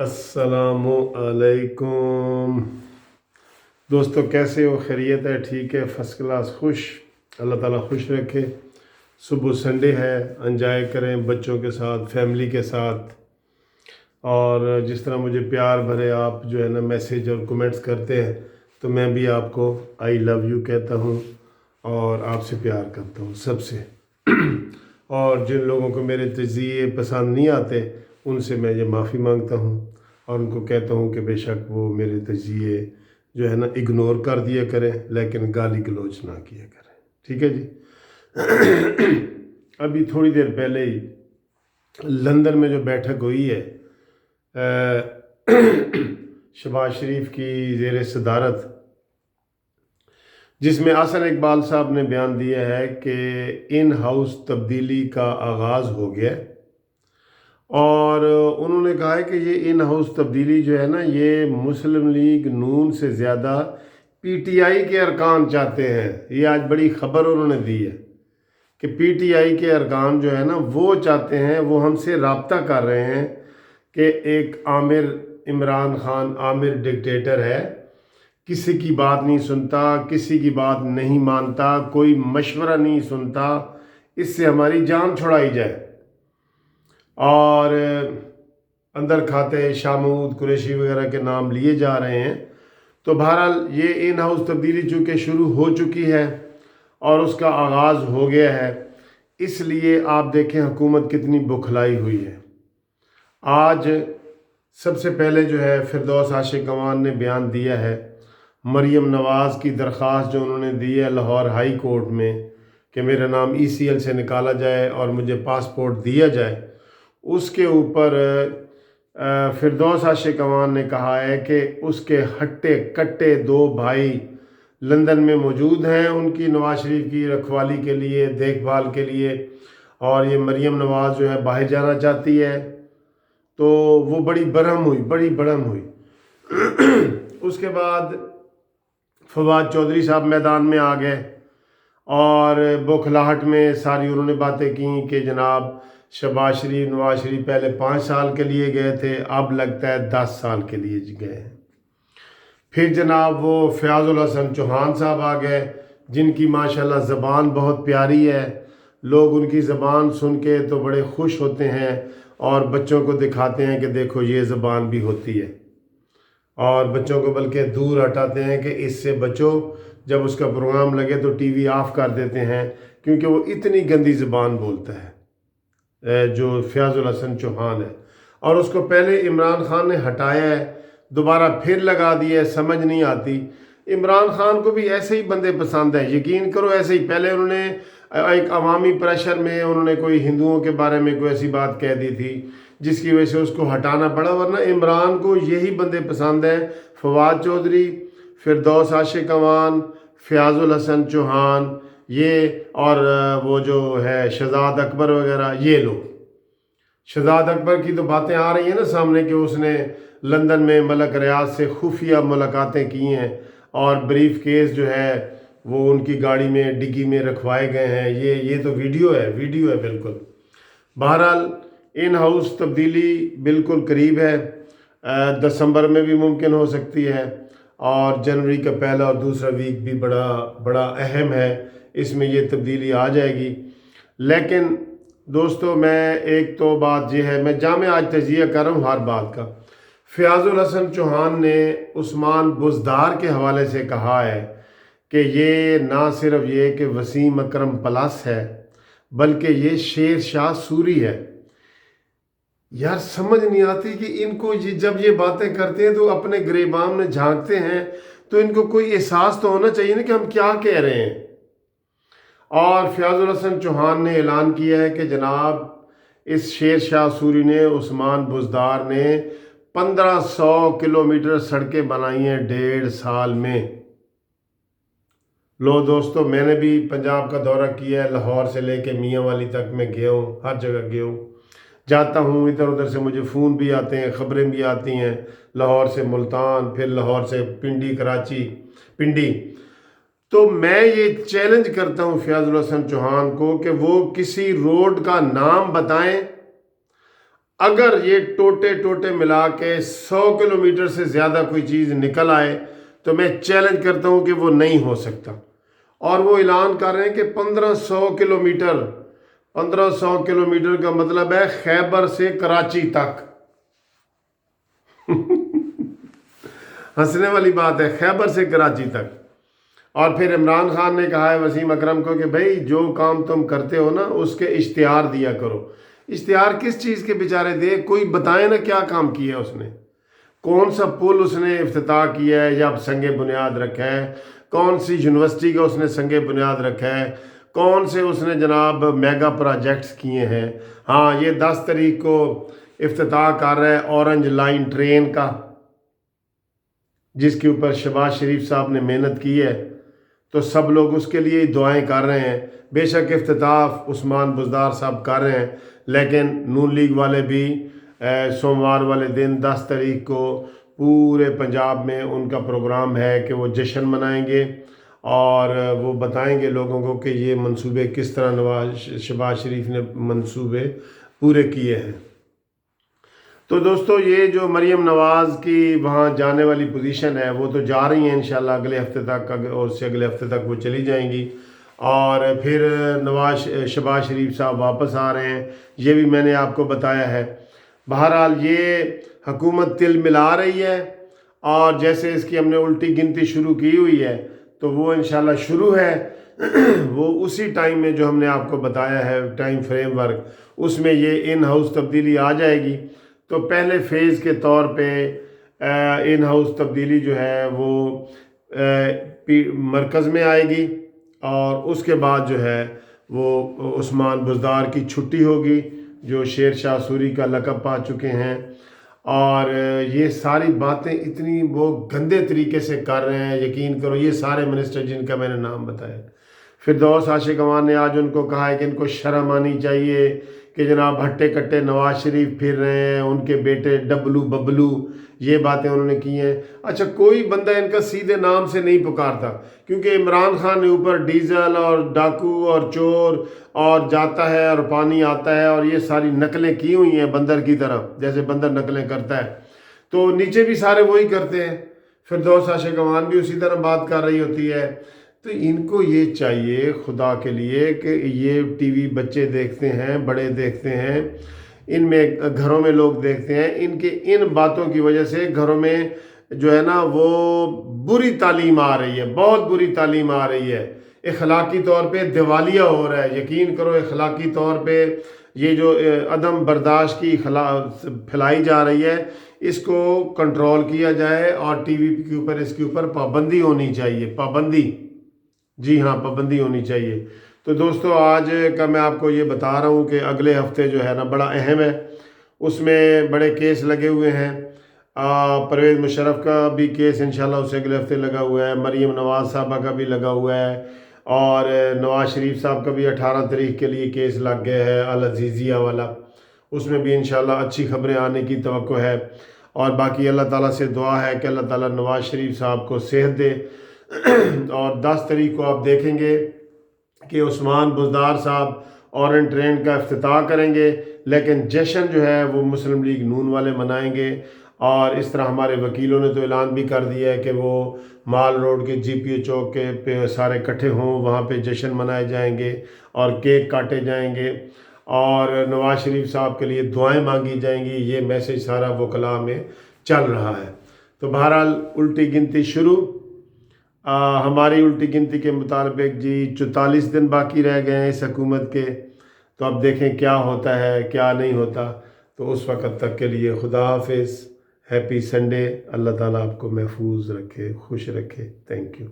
अस्सलामु अलैकुम दोस्तों, कैसे हो? खैरियत है? ठीक है, फर्स्ट क्लास, खुश। अल्लाह ताला खुश रखे। सुबह संडे है, एंजॉय करें बच्चों के साथ, फैमिली के साथ। और जिस तरह मुझे प्यार भरे आप जो है ना मैसेज और कमेंट्स करते हैं, तो मैं भी आपको आई लव यू कहता हूँ और आपसे प्यार करता हूँ सबसे। और जिन लोगों को मेरे तज़किये पसंद नहीं आते, उनसे मैं ये माफ़ी मांगता हूँ और उनको कहता हूँ कि बेशक वो मेरे तज़किये जो है ना इग्नोर कर दिया करें, लेकिन गाली गलौज ना किया करें। ठीक है जी। अभी थोड़ी देर पहले ही लंदन में जो बैठक हुई है शहबाज शरीफ की ज़ेर सदारत, जिसमें हसन इकबाल साहब ने बयान दिया है कि इन हाउस तब्दीली का आगाज़ हो गया। और उन्होंने कहा है कि ये इन हाउस तब्दीली जो है ना, ये मुस्लिम लीग नून से ज़्यादा पीटीआई के अरकान चाहते हैं। ये आज बड़ी ख़बर उन्होंने दी है कि पीटीआई के अरकान जो है ना वो चाहते हैं, वो हमसे रब्ता कर रहे हैं कि एक आमिर इमरान खान आमिर डिक्टेटर है, किसी की बात नहीं सुनता, किसी की बात नहीं मानता, कोई मशवरा नहीं सुनता, इससे हमारी जान छुड़ाई जाए। और अंदर खाते शामूद कुरैशी वगैरह के नाम लिए जा रहे हैं। तो बहरहाल ये इन हाउस तब्दीली चूँकि शुरू हो चुकी है और उसका आगाज़ हो गया है, इसलिए आप देखें हुकूमत कितनी बुखलाई हुई है। आज सबसे पहले जो है फिरदौस आशिक अवान ने बयान दिया है मरीम नवाज़ की दरख्वास्त जो उन्होंने दी है लाहौर हाई कोर्ट में कि मेरा नाम ECL से निकाला जाए और मुझे पासपोर्ट दिया जाए। उसके ऊपर फिरदौस आशिक अवान ने कहा है कि उसके हट्टे कट्टे दो भाई लंदन में मौजूद हैं उनकी नवाज शरीफ की रखवाली के लिए, देखभाल के लिए, और ये मरीम नवाज़ जो है बाहर जाना चाहती है। तो वो बड़ी बड़म हुई। उसके बाद फवाद चौधरी साहब मैदान में आ गए और बौखलाहट में सारी उन्होंने बातें की कि जनाब शहबाज शरीफ नवाज शरीफ पहले 5 साल के लिए गए थे, अब लगता है 10 साल के लिए गए हैं। फिर जनाब वो फयाजुल हसन चौहान साहब आ गए, जिनकी माशाल्लाह ज़बान बहुत प्यारी है, लोग उनकी ज़बान सुन के तो बड़े खुश होते हैं और बच्चों को दिखाते हैं कि देखो ये ज़बान भी होती है, और बच्चों को बल्कि दूर हटाते हैं कि इससे बचो, जब उसका प्रोग्राम लगे तो टीवी ऑफ कर देते हैं, क्योंकि वो इतनी गंदी ज़बान बोलता है जो फयाजुल हसन चौहान है। और उसको पहले इमरान खान ने हटाया है, दोबारा फिर लगा दिया है, समझ नहीं आती। इमरान खान को भी ऐसे ही बंदे पसंद हैं, यकीन करो ऐसे ही। पहले उन्होंने एक अवामी प्रेशर में उन्होंने कोई हिंदुओं के बारे में कोई ऐसी बात कह दी थी जिसकी वजह से उसको हटाना पड़ा, वरना इमरान को यही बंदे पसंद हैं, फवाद चौधरी, फिरदौस आशिक अवान, फयाजुल हसन चौहान, ये और वो जो है शहजाद अकबर वगैरह, ये लोग। शहजाद अकबर की तो बातें आ रही हैं ना सामने कि उसने लंदन में मलक रियाज से खुफिया मुलाकातें की हैं और ब्रीफ केस जो है वो उनकी गाड़ी में डिग्गी में रखवाए गए हैं। ये तो वीडियो है बिल्कुल। बहरहाल इन हाउस तब्दीली बिल्कुल करीब है, दिसंबर में भी मुमकिन हो सकती है, और जनवरी का पहला और दूसरा वीक भी बड़ा अहम है, इसमें ये तब्दीली आ जाएगी। लेकिन दोस्तों, मैं एक तो बात ये है, मैं जामे आज तजिया कर रहा हूँ हर बात का। फयाजुल हसन चौहान ने उस्मान बुज़दार के हवाले से कहा है कि ये ना सिर्फ ये कि वसीम अकरम प्लस है, बल्कि ये शेर शाह सूरी है। यार समझ नहीं आती कि इनको जब ये बातें करते हैं तो अपने गिरेबान में झांकते हैं, तो इनको कोई एहसास तो होना चाहिए ना कि हम क्या कह रहे हैं। और फयाजुल हसन चौहान ने ऐलान किया है कि जनाब इस शेर शाह सूरी ने, उस्मान बुज़दार ने 1500 किलोमीटर सड़कें बनाई हैं 1.5 साल में। लो दोस्तों, मैंने भी पंजाब का दौरा किया है, लाहौर से लेके मियाँ वाली तक मैं गया हूँ, हर जगह गया हूँ, जाता हूँ, इधर उधर से मुझे फ़ोन भी आते हैं, ख़बरें भी आती हैं, लाहौर से मुल्तान, फिर लाहौर से पिंडी, कराची, पिंडी। तो मैं ये चैलेंज करता हूँ फयाजुल हसन चौहान को कि वो किसी रोड का नाम बताएं। اگر یہ ٹوٹے ٹوٹے ملا کے 100 کلومیٹر سے زیادہ کوئی چیز نکل آئے تو میں چیلنج کرتا ہوں کہ وہ نہیں ہو سکتا. اور وہ اعلان کر رہے ہیں کہ 1500 کلومیٹر کا مطلب ہے خیبر سے کراچی تک. ہنسنے والی بات ہے، خیبر سے کراچی تک. اور پھر عمران خان نے کہا ہے وسیم اکرم کو کہ بھائی جو کام تم کرتے ہو نا اس کے اشتہار دیا کرو. اشتہار کس چیز کے بیچارے دے؟ کوئی بتائے نا کیا کام کیا ہے اس نے، کون سا پل اس نے افتتاح کیا ہے یا سنگ بنیاد رکھا ہے، کون سی یونیورسٹی کا اس نے سنگ بنیاد رکھا ہے، کون سے اس نے جناب میگا پروجیکٹس کیے ہیں. ہاں یہ 10 تاریخ کو افتتاح کر رہا ہے اورنج لائن ٹرین کا، جس کے اوپر شہباز شریف صاحب نے محنت کی ہے، تو سب لوگ اس کے لیے دعائیں کر رہے ہیں. بے شک افتتاح عثمان بزدار صاحب کر رہے ہیں، لیکن نون لیگ والے بھی سوموار والے دن 10 تاریخ کو پورے پنجاب میں ان کا پروگرام ہے کہ وہ جشن منائیں گے اور وہ بتائیں گے لوگوں کو کہ یہ منصوبے کس طرح شہباز شریف نے منصوبے پورے کیے ہیں. تو دوستو یہ جو مریم نواز کی وہاں جانے والی پوزیشن ہے وہ تو جا رہی ہیں انشاءاللہ اگلے ہفتے تک، اور اس سے اگلے ہفتے تک وہ چلی جائیں گی. اور پھر شہباز شریف صاحب واپس آ رہے ہیں، یہ بھی میں نے آپ کو بتایا ہے. بہرحال یہ حکومت تل ملا رہی ہے، اور جیسے اس کی ہم نے الٹی گنتی شروع کی ہوئی ہے تو وہ انشاءاللہ شروع ہے. وہ اسی ٹائم میں جو ہم نے آپ کو بتایا ہے ٹائم فریم ورک، اس میں یہ ان ہاؤس تبدیلی آ جائے گی. تو پہلے فیز کے طور پہ ان ہاؤس تبدیلی جو ہے وہ مرکز میں آئے گی، اور اس کے بعد جو ہے وہ عثمان بزدار کی چھٹی ہوگی جو شیر شاہ سوری کا لقب پا چکے ہیں. اور یہ ساری باتیں اتنی وہ گندے طریقے سے کر رہے ہیں، یقین کرو یہ سارے منسٹر جن کا میں نے نام بتایا. فردوس عاشق امان نے آج ان کو کہا ہے کہ ان کو شرم آنی چاہیے کہ جناب ہٹے کٹے نواز شریف پھر رہے ہیں، ان کے بیٹے ڈبلو ببلو، یہ باتیں انہوں نے کی ہیں. اچھا کوئی بندہ ان کا سیدھے نام سے نہیں پکارتا، کیونکہ عمران خان نے اوپر ڈیزل اور ڈاکو اور چور اور جاتا ہے اور پانی آتا ہے اور یہ ساری نقلیں کی ہوئی ہیں بندر کی طرح، جیسے بندر نقلیں کرتا ہے، تو نیچے بھی سارے وہی کرتے ہیں. فردوس عاشق امان بھی اسی طرح بات کر رہی ہوتی ہے. تو ان کو یہ چاہیے خدا کے لیے کہ یہ ٹی وی بچے دیکھتے ہیں، بڑے دیکھتے ہیں، ان میں گھروں میں لوگ دیکھتے ہیں، ان کے ان باتوں کی وجہ سے گھروں میں جو ہے نا وہ بری تعلیم آ رہی ہے، بہت بری تعلیم آ رہی ہے. اخلاقی طور پہ دیوالیہ ہو رہا ہے. یقین کرو اخلاقی طور پہ یہ جو عدم برداشت کی پھیلائی جا رہی ہے، اس کو کنٹرول کیا جائے اور ٹی وی کے اوپر اس کے اوپر پابندی ہونی چاہیے. پابندی، جی ہاں پابندی ہونی چاہیے. تو دوستو آج کا میں آپ کو یہ بتا رہا ہوں کہ اگلے ہفتے جو ہے نا بڑا اہم ہے، اس میں بڑے کیس لگے ہوئے ہیں. پرویز مشرف کا بھی کیس انشاءاللہ اسے اگلے ہفتے لگا ہوا ہے، مریم نواز صاحبہ کا بھی لگا ہوا ہے، اور نواز شریف صاحب کا بھی 18 تاریخ کے لیے کیس لگ گیا ہے العزیزیہ والا. اس میں بھی انشاءاللہ اچھی خبریں آنے کی توقع ہے. اور باقی اللہ تعالیٰ سے دعا ہے کہ اللہ تعالیٰ نواز شریف صاحب کو صحت دے. اور 10 تاریخ کو آپ دیکھیں گے کہ عثمان بزدار صاحب اورنج ٹرین کا افتتاح کریں گے، لیکن جشن جو ہے وہ مسلم لیگ نون والے منائیں گے. اور اس طرح ہمارے وکیلوں نے تو اعلان بھی کر دیا ہے کہ وہ مال روڈ کے جی پی او چوک کے پہ سارے اکٹھے ہوں، وہاں پہ جشن منائے جائیں گے اور کیک کاٹے جائیں گے اور نواز شریف صاحب کے لیے دعائیں مانگی جائیں گی. یہ میسج سارا وکلاء میں چل رہا ہے. تو بہرحال الٹی گنتی شروع. ہماری الٹی گنتی کے مطابق جی 44 دن باقی رہ گئے ہیں اس حکومت کے. تو اب دیکھیں کیا ہوتا ہے کیا نہیں ہوتا. تو اس وقت تک کے لیے خدا حافظ، ہیپی سنڈے. اللہ تعالیٰ آپ کو محفوظ رکھے، خوش رکھے. Thank you.